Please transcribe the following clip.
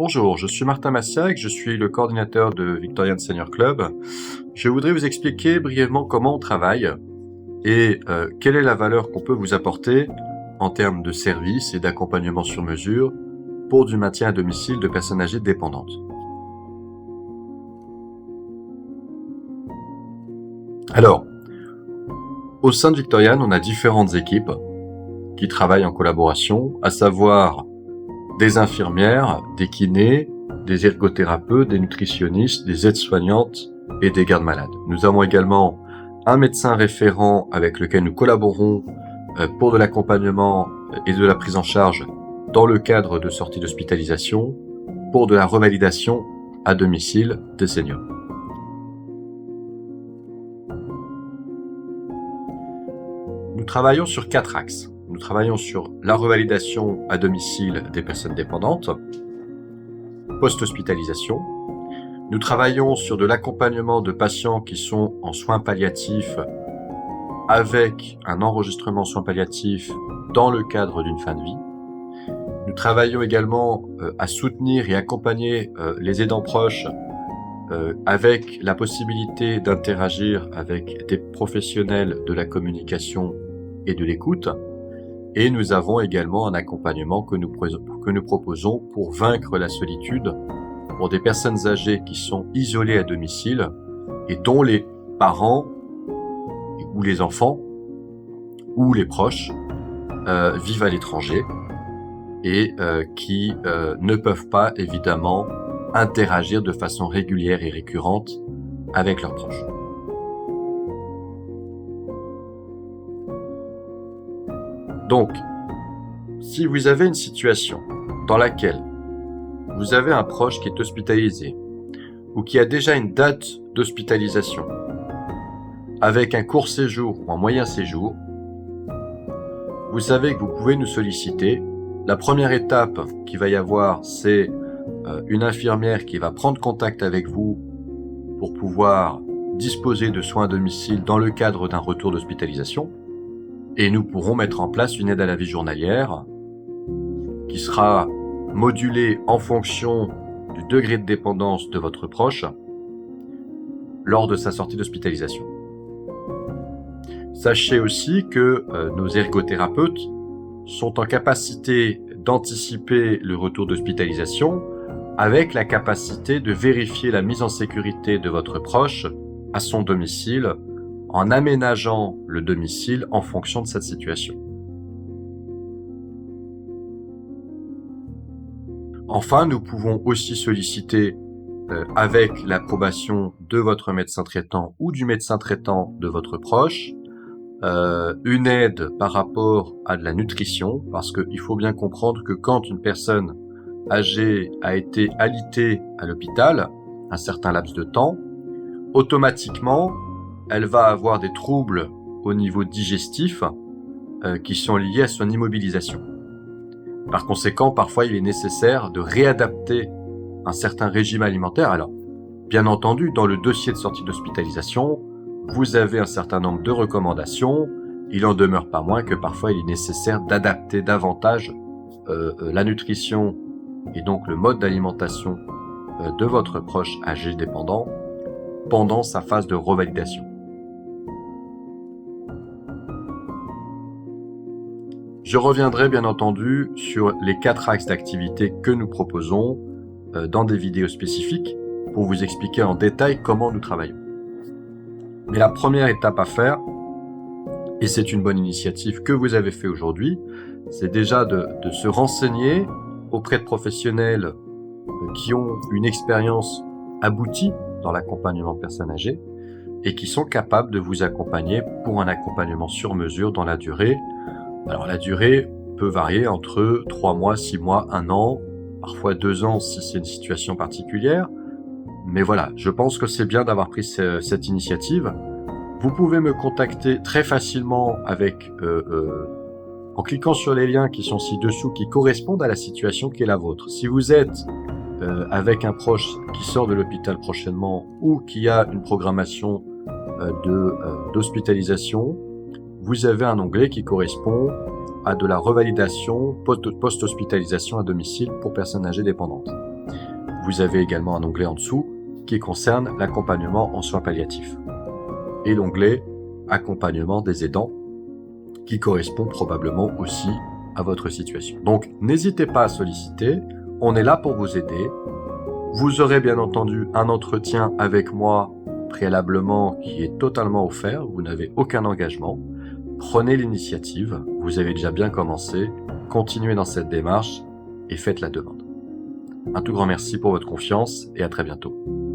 Bonjour, je suis Martin Massiac, je suis le coordinateur de Victorian Senior Club. Je voudrais vous expliquer brièvement comment on travaille et quelle est la valeur qu'on peut vous apporter en termes de services et d'accompagnement sur mesure pour du maintien à domicile de personnes âgées dépendantes. Alors, au sein de Victorian, on a différentes équipes qui travaillent en collaboration, à savoir des infirmières, des kinés, des ergothérapeutes, des nutritionnistes, des aides-soignantes et des gardes-malades. Nous avons également un médecin référent avec lequel nous collaborons pour de l'accompagnement et de la prise en charge dans le cadre de sorties d'hospitalisation pour de la revalidation à domicile des seniors. Nous travaillons sur 4 axes. Nous travaillons sur la revalidation à domicile des personnes dépendantes, post-hospitalisation. Nous travaillons sur de l'accompagnement de patients qui sont en soins palliatifs avec un enregistrement soins palliatifs dans le cadre d'une fin de vie. Nous travaillons également à soutenir et accompagner les aidants proches avec la possibilité d'interagir avec des professionnels de la communication et de l'écoute. Et nous avons également un accompagnement que nous proposons pour vaincre la solitude pour des personnes âgées qui sont isolées à domicile et dont les parents ou les enfants ou les proches vivent à l'étranger et qui ne peuvent pas évidemment interagir de façon régulière et récurrente avec leurs proches. Donc, si vous avez une situation dans laquelle vous avez un proche qui est hospitalisé ou qui a déjà une date d'hospitalisation avec un court séjour ou un moyen séjour, vous savez que vous pouvez nous solliciter. La première étape qu'il va y avoir, c'est une infirmière qui va prendre contact avec vous pour pouvoir disposer de soins à domicile dans le cadre d'un retour d'hospitalisation. Et nous pourrons mettre en place une aide à la vie journalière qui sera modulée en fonction du degré de dépendance de votre proche lors de sa sortie d'hospitalisation. Sachez aussi que nos ergothérapeutes sont en capacité d'anticiper le retour d'hospitalisation avec la capacité de vérifier la mise en sécurité de votre proche à son domicile en aménageant le domicile en fonction de cette situation. Enfin, nous pouvons aussi solliciter, avec l'approbation de votre médecin traitant ou du médecin traitant de votre proche, une aide par rapport à de la nutrition, parce qu'il faut bien comprendre que quand une personne âgée a été alitée à l'hôpital un certain laps de temps, automatiquement, elle va avoir des troubles au niveau digestif qui sont liés à son immobilisation. Par conséquent, parfois, il est nécessaire de réadapter un certain régime alimentaire. Alors, bien entendu, dans le dossier de sortie d'hospitalisation, vous avez un certain nombre de recommandations. Il en demeure pas moins que parfois, il est nécessaire d'adapter davantage la nutrition et donc le mode d'alimentation de votre proche âgé dépendant pendant sa phase de revalidation. Je reviendrai bien entendu sur les 4 axes d'activité que nous proposons dans des vidéos spécifiques pour vous expliquer en détail comment nous travaillons. Mais la première étape à faire, et c'est une bonne initiative que vous avez fait aujourd'hui, c'est déjà de se renseigner auprès de professionnels qui ont une expérience aboutie dans l'accompagnement de personnes âgées et qui sont capables de vous accompagner pour un accompagnement sur mesure dans la durée. Alors la durée peut varier entre 3 mois, 6 mois, 1 an, parfois 2 ans si c'est une situation particulière. Mais voilà, je pense que c'est bien d'avoir pris cette initiative. Vous pouvez me contacter très facilement en cliquant sur les liens qui sont ci-dessous, qui correspondent à la situation qui est la vôtre. Si vous êtes avec un proche qui sort de l'hôpital prochainement ou qui a une programmation d'hospitalisation, vous avez un onglet qui correspond à de la revalidation post-hospitalisation à domicile pour personnes âgées dépendantes. vous avez également un onglet en dessous qui concerne l'accompagnement en soins palliatifs et l'onglet accompagnement des aidants qui correspond probablement aussi à votre situation. Donc n'hésitez pas à solliciter, on est là pour vous aider. Vous aurez bien entendu un entretien avec moi préalablement qui est totalement offert, vous n'avez aucun engagement. Prenez l'initiative, vous avez déjà bien commencé, continuez dans cette démarche et faites la demande. Un tout grand merci pour votre confiance et à très bientôt.